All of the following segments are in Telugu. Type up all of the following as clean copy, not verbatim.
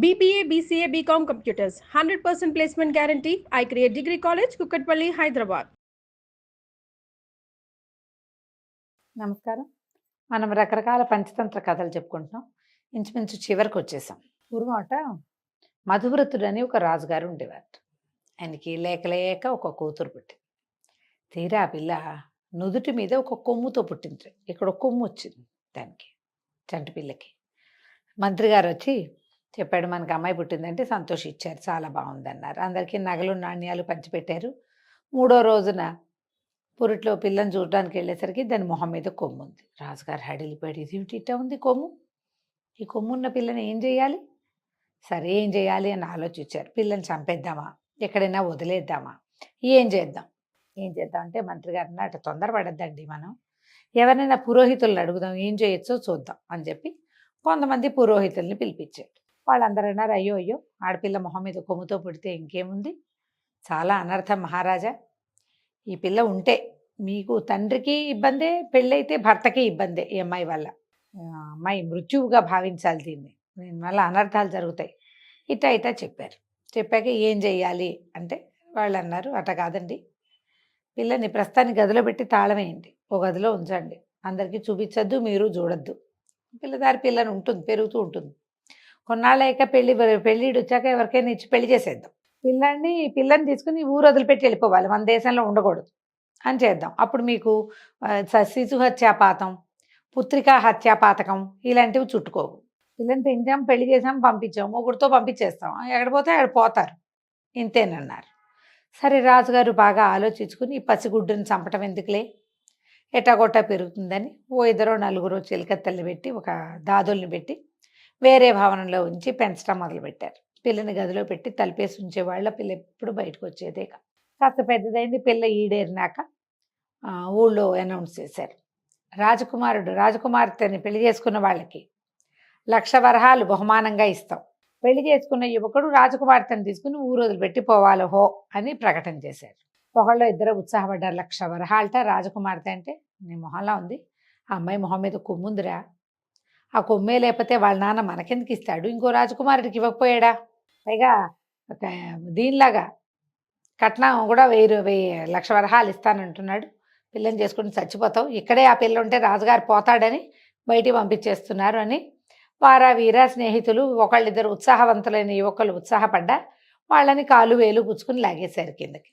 BBA, BCA, BCom Computers, 100% placement guarantee. I create Degree College, Kukatpalli, Hyderabad. నమస్కారం. మనం రకరకాల పంచతంత్ర కథలు చెప్పుకుంటున్నాం. ఇంచుమించు చివరికి వచ్చేసాం. పూర్వమట మధువ్రతుడు అని ఒక రాజుగారు ఉండేవారు. ఆయనకి లేక లేక ఒక కూతురు పుట్టింది. తీరా ఆ పిల్ల నుదుటి మీద ఒక కొమ్ముతో పుట్టింది. ఇక్కడ ఒక కొమ్ము వచ్చింది దానికి, చంటి పిల్లకి. మంత్రి గారు వచ్చి చెప్పాడు, మనకి అమ్మాయి పుట్టిందంటే సంతోషించారు, చాలా బాగుందన్నారు. అందరికీ నగలు నాణ్యాలు పంచిపెట్టారు. 3వ రోజున పురిట్లో పిల్లని చూడడానికి వెళ్ళేసరికి దాని మొహం మీద కొమ్ము ఉంది. రాజుగారు హడిలిపోయాడు, ఇది ఇట్ట ఉంది కొమ్ము, ఈ కొమ్ము ఉన్న పిల్లని ఏం చేయాలి? సరే ఏం చేయాలి అని ఆలోచించారు. పిల్లని చంపేద్దామా, ఎక్కడైనా వదిలేద్దామా, ఏం చేద్దాం అంటే మంత్రి గారిని అట్లా తొందరపడద్దండి, మనం ఎవరైనా పురోహితులను అడుగుదాం, ఏం చేయొచ్చో చూద్దాం అని చెప్పి కొంతమంది పురోహితుల్ని పిలిపించాడు. వాళ్ళందరూ అన్నారు, అయ్యో అయ్యో, ఆడపిల్ల మొహం మీద కొమ్ముతో పుడితే ఇంకేముంది, చాలా అనర్థం మహారాజా. ఈ పిల్ల ఉంటే మీకు తండ్రికి ఇబ్బందే, పెళ్ళైతే భర్తకి ఇబ్బందే. ఈ అమ్మాయి వల్ల అమ్మాయి మృత్యువుగా భావించాలి దీన్ని, దీనివల్ల అనర్థాలు జరుగుతాయి. ఇట్టా చెప్పారు. చెప్పాక ఏం చెయ్యాలి అంటే వాళ్ళు అన్నారు, అట్ట కాదండి, పిల్లని ప్రస్తుతానికి గదిలో పెట్టి తాళం వేయండి, ఓ గదిలో ఉంచండి, అందరికీ చూపించద్దు, మీరు చూడొద్దు. పిల్లదారి పిల్లని ఉంటుంది, పెరుగుతూ ఉంటుంది. కొన్నాళ్ళక పెళ్ళిడు వచ్చాక ఎవరికైనా ఇచ్చి పెళ్లి చేసేద్దాం. పిల్లని తీసుకుని ఊరు వదిలిపెట్టి వెళ్ళిపోవాలి, మన దేశంలో ఉండకూడదు అని చేద్దాం. అప్పుడు మీకు శిశు హత్యాపాతం, పుత్రికా హత్యాపాతకం ఇలాంటివి చుట్టుకోవు. పిల్లని పెంచాం, పెళ్లి చేసాం, పంపించాం, మొగుడితో పంపించేస్తాం, ఎక్కడ పోతే అక్కడ పోతారు, ఇంతేనన్నారు. సరే రాజుగారు బాగా ఆలోచించుకుని ఈ పసిగుడ్డుని చంపటం ఎందుకులే, ఎటాగొట్టా పెరుగుతుందని ఓ 2-4 చిలకత్తెల్ని పెట్టి ఒక దాదుల్ని పెట్టి వేరే భవనంలో ఉంచి పెంచడం మొదలుపెట్టారు. పిల్లని గదిలో పెట్టి తలిపేసి ఉంచేవాళ్ళ, పిల్ల ఎప్పుడు బయటకు వచ్చేదే. కాస్త పెద్దదైంది, పిల్ల ఈడేరినాక ఊళ్ళో అనౌన్స్ చేశారు, రాజకుమార్తెని పెళ్లి చేసుకున్న వాళ్ళకి 1,00,000 వరహాలు బహుమానంగా ఇస్తాం, పెళ్లి చేసుకున్న యువకుడు రాజకుమార్తెను తీసుకుని ఊరు వదిలిపెట్టి పోవాలి హో అని ప్రకటన చేశారు. ఒకళ్ళు ఇద్దరు ఉత్సాహపడ్డారు. 1,00,000 వరహాలట రాజకుమార్తె అంటే నీ మొహంలా ఉంది, ఆ అమ్మాయి మొహం మీద కొమ్ముందిరా, ఆ కొమ్మే లేకపోతే వాళ్ళ నాన్న మనకెందుకు ఇస్తాడు, ఇంకో రాజకుమారుడికి ఇవ్వకపోయాడా, పైగా దీనిలాగా కట్నం కూడా 1,00,000 వరహాలు ఇస్తానంటున్నాడు, పిల్లని చేసుకుని చచ్చిపోతావు, ఇక్కడే ఆ పిల్ల ఉంటే రాజుగారు పోతాడని బయటికి పంపించేస్తున్నారు అని వారా వీరా స్నేహితులు ఒకళ్ళిద్దరు ఉత్సాహవంతులైన యువకులు ఉత్సాహపడ్డా వాళ్ళని కాలు వేలు గుచ్చుకుని లాగేశారు కిందకి.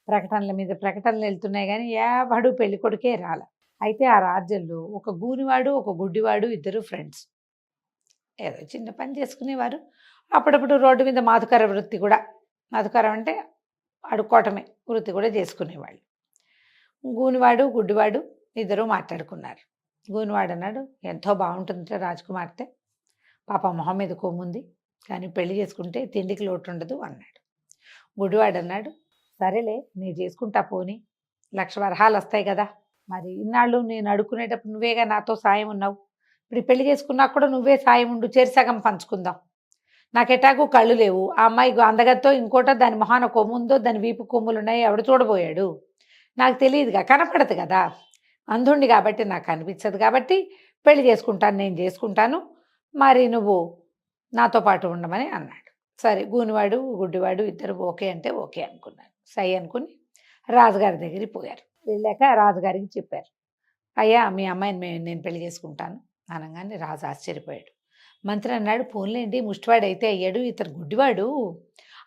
ప్రకటనల మీద ప్రకటనలు వెళ్తున్నాయి కానీ ఎవడు పెళ్లి కొడుకే రాల. అయితే ఆ రాజ్యంలో ఒక గూనివాడు ఒక గుడ్డివాడు ఇద్దరు ఫ్రెండ్స్, ఏదో చిన్న పని చేసుకునేవారు. అప్పుడప్పుడు రోడ్డు మీద మాధుకర వృత్తి కూడా, మాధుకరం అంటే అడుక్కోవటమే వృత్తి కూడా చేసుకునేవాళ్ళు. గూనివాడు గుడ్డివాడు ఇద్దరు మాట్లాడుకున్నారు. గూనివాడు అన్నాడు, ఎంతో బాగుంటుంది రాజకుమార్తె, పాప మొహం మీద కొమ్ముంది, కానీ పెళ్లి చేసుకుంటే తిండికి లోటు ఉండదు అన్నాడు. గుడివాడు అన్నాడు, సరేలే నేను చేసుకుంటా, పోని 1,00,000 వరహాలు వస్తాయి కదా, మరి ఇన్నాళ్ళు నేను అడుక్కునేటప్పుడు నువ్వేగా నాతో సాయం ఉన్నావు, ఇప్పుడు పెళ్లి చేసుకున్నాక కూడా నువ్వే సాయం ఉండు, చెరిసగం పంచుకుందాం, నాకెటాకు కళ్ళు లేవు, ఆ అమ్మాయి అందగత్తో ఇంకోటో దాని మొహాన కొమ్ముందో దాని వీపు కొమ్ములు ఉన్నాయి, ఎవడు చూడబోయాడు, నాకు తెలియదుగా, కనపడదు కదా, అంధుండి కాబట్టి నాకు అనిపించదు, కాబట్టి పెళ్లి చేసుకుంటాను, నేను చేసుకుంటాను, మరి నువ్వు నాతో పాటు ఉండమని అన్నాడు. సరే గూనివాడు గుడ్డివాడు ఇద్దరు ఓకే అంటే ఓకే అనుకున్నారు. సై అనుకుని రాజుగారి దగ్గరికి పోయారు. వెళ్ళాక రాజుగారికి చెప్పారు, అయ్యా మీ అమ్మాయిని నేను పెళ్లి చేసుకుంటాను అనగానే రాజు ఆశ్చర్యపోయాడు. మంత్రి అన్నాడు, పోన్లేండి ముష్టివాడు అయితే అయ్యాడు, ఇతను గుడ్డివాడు,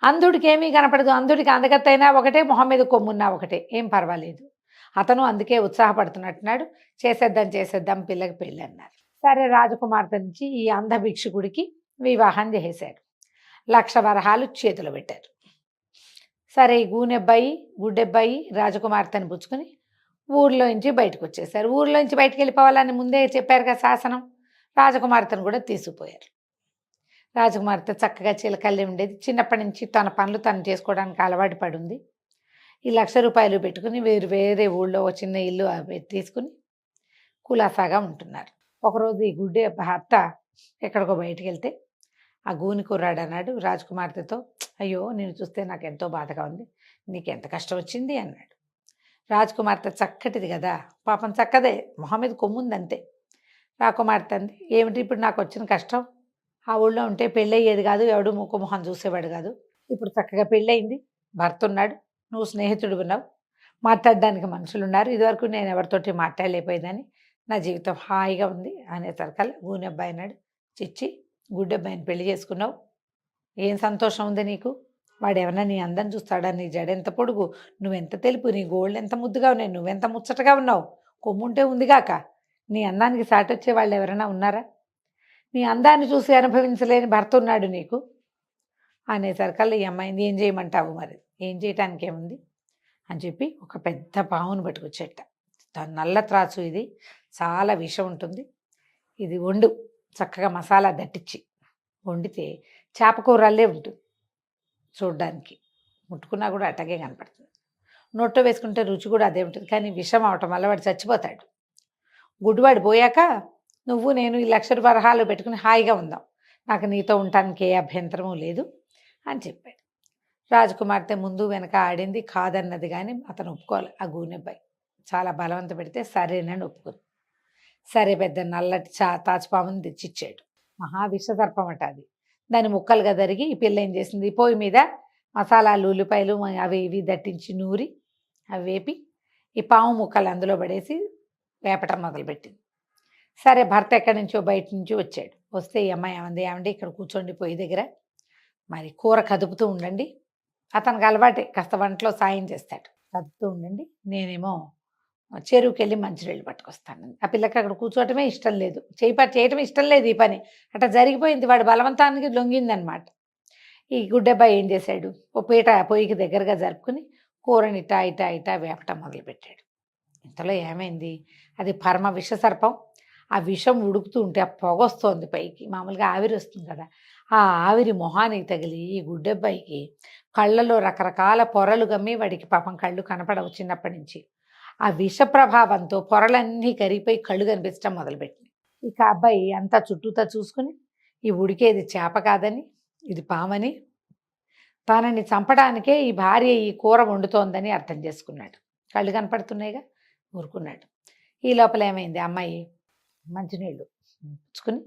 అంధుడికి ఏమీ కనపడదు, అంధుడికి అందగత్తైనా ఒకటే, మొహం మీద కొమ్మున్నా ఒకటే, ఏం పర్వాలేదు, అతను అందుకే ఉత్సాహపడుతున్నట్టున్నాడు, చేసేద్దాం పిల్లకి పెళ్ళి అన్నారు. సరే రాజకుమార్తె నుంచి ఈ అంధ భిక్షుకుడికి వివాహం చేసేశారు. 1,00,000 వరహాలు చేతులు పెట్టారు. సరే ఈ గూనెబ్బాయి గుడ్డెబ్బాయి రాజకుమార్తెను పుచ్చుకొని ఊర్లోంచి బయటకు వచ్చేసారు. ఊర్లోంచి బయటకు వెళ్ళిపోవాలని ముందే చెప్పారు కదా శాసనం, రాజకుమార్తెను కూడా తీసుకుపోయారు. రాజకుమార్తె చక్కగా చిలకల్లి ఉండేది, చిన్నప్పటి నుంచి తన పనులు తను చేసుకోవడానికి అలవాటు పడింది. ఈ 1,00,000 రూపాయలు పెట్టుకుని వేరే ఊళ్ళో ఒక చిన్న ఇల్లు తీసుకుని కులాసాగా ఉంటున్నారు. ఒకరోజు ఈ గుడ్డే భర్త ఎక్కడికో బయటికి వెళ్తే ఆ గూని కుర్రాడు అన్నాడు రాజకుమార్తెతో, అయ్యో నేను చూస్తే నాకు ఎంతో బాధగా ఉంది, నీకు ఎంత కష్టం వచ్చింది అన్నాడు. రాజకుమార్తె చక్కటిది కదా, పాపం చక్కదే, మొహం మీద కొమ్ముంది అంతే. రాకుమార్తె అంది, ఏమిటి ఇప్పుడు నాకు వచ్చిన కష్టం ఆ ఊళ్ళో ఉంటే పెళ్ళయ్యేది కాదు, ఎవడు ముక్కు మొహం చూసేవాడు కాదు. ఇప్పుడు చక్కగా పెళ్ళయింది, భర్త ఉన్నాడు, నువ్వు స్నేహితుడు ఉన్నావు, మాట్లాడడానికి మనుషులున్నారు. ఇదివరకు నేను ఎవరితోటి మాట్లాడలేకపోయేదాన్ని, నా జీవితం హాయిగా ఉంది అనేసరికల్లా గూని అబ్బాయి అన్నాడు, చిచ్చి గుడ్డబ్బాయిని పెళ్లి చేసుకున్నావు, ఏం సంతోషం ఉంది నీకు? వాడేమన్నా నీ అందం చూస్తాడా? నీ జడెంత పొడుగు, నువ్వెంత తెలుపు, నీ గోళ్ళు ఎంత ముద్దుగా ఉన్నాయి, నువ్వెంత ముచ్చటగా ఉన్నావు, కొమ్ముంటే ఉందిగాక, నీ అందానికి సాటొచ్చే వాళ్ళు ఎవరైనా ఉన్నారా? నీ అందాన్ని చూసి అనుభవించలేని భర్త ఉన్నాడు నీకు అనేసరికల్లా ఈ అమ్మాయిని ఏం చేయమంటావు మరి, ఏం చేయటానికి ఏముంది అని చెప్పి ఒక పెద్ద పావును పట్టుకొచ్చేట. నల్ల త్రాసు, ఇది చాలా విషం ఉంటుంది, ఇది వండు, చక్కగా మసాలా దట్టించి వండితే చేపకూరల్లే ఉంటుంది చూడ్డానికి, ముట్టుకున్నా కూడా అట్టగే కనపడుతుంది, నోట్లో వేసుకుంటే రుచి కూడా అదే ఉంటుంది. కానీ విషం అవటం వల్ల వాడు చచ్చిపోతాడు. గుడ్డివాడు పోయాక నువ్వు నేను ఈ 1,00,000 వరహాలు పెట్టుకుని హాయిగా ఉందాం, నాకు నీతో ఉండటానికి ఏ అభ్యంతరము లేదు అని చెప్పాడు. రాజకుమార్తె ముందు వెనక ఆడింది, కాదన్నది, కానీ అతను ఒప్పుకోవాలి. ఆ గూనెబ్బాయి చాలా బలవంత పెడితే సరేనని ఒప్పుకుంది. సరే పెద్ద నల్లటి తాచుపాముని తెచ్చిచ్చాడు. విషసర్పం అట అది. దాని ముక్కలుగా జరిగి ఈ పిల్ల ఏం చేసింది, పొయ్యి మీద మసాలాలు ఉల్లిపాయలు అవి ఇవి దట్టించి నూరి అవి వేపి ఈ పాము ముక్కలు అందులో పడేసి వేపటం మొదలుపెట్టింది. సరే భర్త ఎక్కడి నుంచో బయట నుంచి వచ్చాడు. వస్తే ఈ అమ్మాయి ఏమండి ఇక్కడ కూర్చోండి పొయ్యి దగ్గర, మరి కూర కదుపుతూ ఉండండి, అతనికి అలవాటే కాస్త వంటలో సాయం చేస్తాడు, కదుపుతూ ఉండండి, నేనేమో చెరువుకి వెళ్ళి మంచినీళ్ళు పట్టుకొస్తాను. ఆ పిల్లకి అక్కడ కూర్చోవటమే ఇష్టం లేదు, చేయటం ఇష్టం లేదు ఈ పని, అట్లా జరిగిపోయింది, వాడు బలవంతానికి లొంగిందనమాట. ఈ గుడ్డబ్బాయి ఏం చేశాడు, ఓ పీట పొయ్యికి దగ్గరగా జరుపుకుని కూరని ఇటా ఇటా ఇటా వేపటం మొదలుపెట్టాడు. ఇంతలో ఏమైంది, అది పరమ విషసర్పం. ఆ విషం ఉడుకుతూ ఉంటే ఆ పొగ వస్తోంది పైకి, మామూలుగా ఆవిరి వస్తుంది కదా, ఆ ఆవిరి మొహానికి తగిలి ఈ గుడ్డబ్బాయికి కళ్ళలో రకరకాల పొరలు గమ్మి, వాడికి పాపం కళ్ళు కనపడవు చిన్నప్పటి నుంచి. ఆ విష ప్రభావంతో పొరలన్నీ కరిగిపోయి కళ్ళు కనిపించడం మొదలుపెట్టింది. ఇక అబ్బాయి అంతా చుట్టూతా చూసుకుని ఈ ఉడికేది చేప కాదని, ఇది పామని, తనని చంపడానికే ఈ భార్య ఈ కూర వండుతోందని అర్థం చేసుకున్నాడు. కళ్ళు కనపడుతున్నాయిగా, ఊరుకున్నాడు. ఈ లోపల ఏమైంది, అమ్మాయి మంచినీళ్ళు పుచ్చుకుని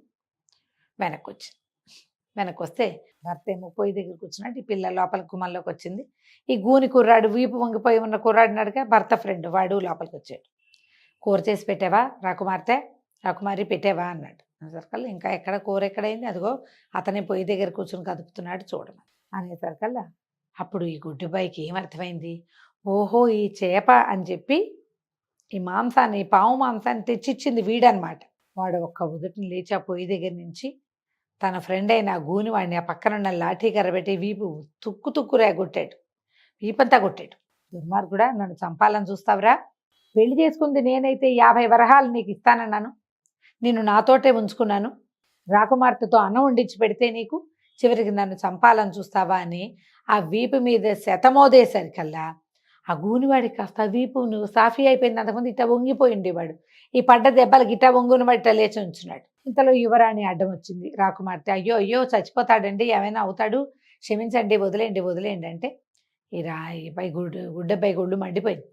వెనక్కి వస్తే భర్త ఏమో పొయ్యి దగ్గర కూర్చున్నాడు, ఈ పిల్ల లోపల గుమ్మంలోకి వచ్చింది. ఈ గూని కుర్రాడు, వీపు వంగిపోయి ఉన్న కుర్రాడినాడుగా భర్త ఫ్రెండ్, వాడు లోపలికి వచ్చాడు. కూర చేసి పెట్టావా రాకుమారి పెట్టావా అన్నాడు. అనేసరికల్లా ఇంకా ఎక్కడ కూర ఎక్కడైంది, అదిగో అతనే పొయ్యి దగ్గర కూర్చుని కదుపుతున్నాడు చూడమని అనేసరికల్లా అప్పుడు ఈ గుడ్డిబాయికి ఏమర్థమైంది, ఓహో ఈ చేప అని చెప్పి ఈ మాంసాన్ని, పాము మాంసాన్ని తెచ్చిచ్చింది వీడనమాట. వాడు ఒక్క ఉదుటిని లేచి ఆ పొయ్యి దగ్గర నుంచి తన ఫ్రెండ్ అయిన ఆ గూనివాడిని ఆ పక్కనున్న లాఠీ కర్రబెట్టి వీపు తుక్కురే కొట్టాడు, వీపంతా కొట్టాడు. దుర్మార్గుడా, నన్ను చంపాలని చూస్తావురా, పెళ్లి చేసుకుంది నేనైతే 50 వరహాలు నీకు ఇస్తానన్నాను, నిన్ను నాతోటే ఉంచుకున్నాను, రాకుమార్తెతో అన్నం వండించి పెడితే నీకు చివరికి నన్ను చంపాలని చూస్తావా అని ఆ వీపు మీద శతమోదేసరికల్లా ఆ గూనివాడికి కాస్త వీపు నువ్వు సాఫీ అయిపోయింది. అంతకుముందు ఇట్లా వంగిపోయి ఉండేవాడు, ఈ పడ్డ దెబ్బలకి ఇట్లా వంగునవాడు ఇట్లా లేచి ఉంచున్నాడు. ఇంతలో యువరాణి అడ్డం వచ్చింది. రాకుమార్తె అయ్యో చచ్చిపోతాడండి, ఏమైనా అవుతాడు, క్షమించండి, వదిలేయండి అంటే ఈ పై గుడ్డపై గుళ్ళు మండిపోయింది.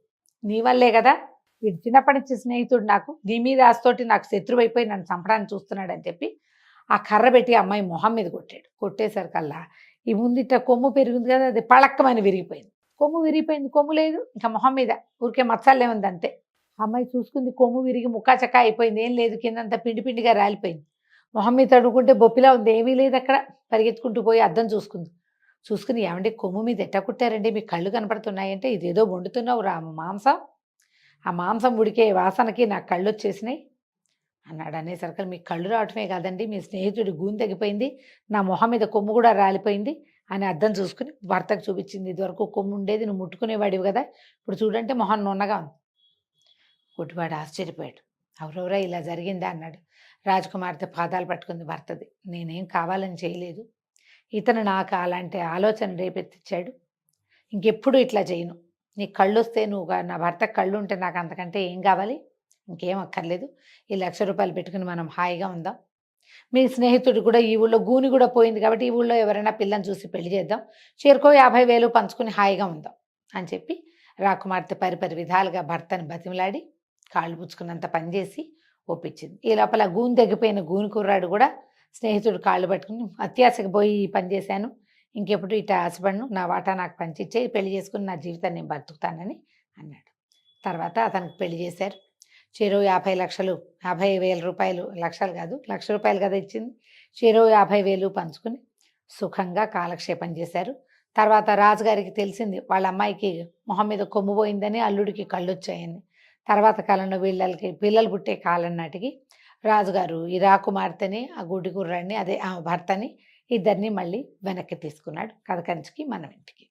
నీ వల్లే కదా, వీడు చిన్నప్పటి నుంచి స్నేహితుడు, నాకు నీ మీద ఆస్తోటి నాకు శత్రువు అయిపోయి నన్ను చంపడానికి చూస్తున్నాడు అని చెప్పి ఆ కర్ర పెట్టి అమ్మాయి మొహం మీద కొట్టాడు. కొట్టేసరికల్లా ఈ ముందిట కొమ్ము పెరిగింది కదా, అది పళక్కమని విరిగిపోయింది. కొమ్ము విరిగిపోయింది, కొమ్ము లేదు, ఇంకా మొహం మీద ఊరికే మచ్చల్లే ఉంది అంతే. అమ్మాయి చూసుకుంది, కొమ్ము విరిగి ముక్కా చక్క అయిపోయింది, ఏం లేదు, కిందంతా పిండిగా రాలిపోయింది. మొహం మీద తడుకుంటే బొప్పిలా ఉంది, ఏమీ లేదు అక్కడ. పరిగెత్తుకుంటూ పోయి అద్దం చూసుకుని ఏమంటే కొమ్ము మీద ఎట్ట కుట్టారండి, మీ కళ్ళు కనపడుతున్నాయంటే, ఇదేదో వండుతున్నావు రా మాంసం, ఆ మాంసం ఉడికే వాసనకి నాకు కళ్ళు వచ్చేసినాయి అన్నాడు. అనేసరికి మీకు కళ్ళు రావటమే కాదండి, మీ స్నేహితుడి గూని తగ్గిపోయింది, నా మొహం మీద కొమ్ము కూడా రాలిపోయింది అని అద్దం చూసుకుని భర్తకు చూపించింది. ఇదివరకు కొమ్ము ఉండేది, నువ్వు ముట్టుకునేవాడివి కదా, ఇప్పుడు చూడంటే మొహం నున్నగా ఉంది. గుడ్డివాడు ఆశ్చర్యపోయాడు. ఎవరెవరా ఇలా జరిగిందా అన్నాడు. రాజకుమార్తె పాదాలు పట్టుకుంది భర్తది. నేనేం కావాలని చేయలేదు, ఇతను నాకు అలాంటి ఆలోచన రేపెత్తిచ్చాడు, ఇంకెప్పుడు ఇట్లా చేయను, నీ కళ్ళు వస్తే నువ్వు నా భర్త కళ్ళు ఉంటే నాకు అంతకంటే ఏం కావాలి, ఇంకేం అక్కర్లేదు, ఈ 1,00,000 రూపాయలు పెట్టుకుని మనం హాయిగా ఉందాం, మీ స్నేహితుడు కూడా ఈ ఊళ్ళో గూని కూడా పోయింది కాబట్టి ఈ ఊళ్ళో ఎవరైనా పిల్లని చూసి పెళ్లి చేద్దాం, చేరుకో 50,000 పంచుకుని హాయిగా ఉందాం అని చెప్పి రాకుమార్తె పరిపరి విధాలుగా భర్తని బతిమలాడి కాళ్ళు పుచ్చుకున్నంత పనిచేసి ఒప్పించింది. ఈ లోపల గూని తగ్గిపోయిన గూని కుర్రాడు కూడా స్నేహితుడు కాళ్ళు పట్టుకుని అత్యాశకు పోయి ఈ పని చేశాను, ఇంకెప్పుడు ఇట ఆశపడను, నా వాటా నాకు పంచిచ్చేయి, పెళ్లి చేసుకుని నా జీవితాన్ని నేను బతుకుతానని అన్నాడు. తర్వాత అతనికి పెళ్లి చేశారు. చెరో 50,00,000, 50,000 రూపాయలు, లక్షలు కాదు, ₹1,00,000 కదా ఇచ్చింది. చెరో 50,000 పంచుకుని సుఖంగా కాలక్షేపం చేశారు. తర్వాత రాజుగారికి తెలిసింది వాళ్ళ అమ్మాయికి మొహం మీద కొమ్ము పోయిందని, అల్లుడికి కళ్ళొచ్చాయని. తర్వాత కాలంలో వీళ్ళకి పిల్లలు పుట్టే కాలం నాటికి రాజుగారు ఈ రాకుమార్తెని, ఆ గుడ్డి కుర్రాడిని, అదే ఆ భర్తని, ఇద్దరిని మళ్ళీ వెనక్కి తీసుకున్నాడు కథ కంచికి మనం ఇంటికి.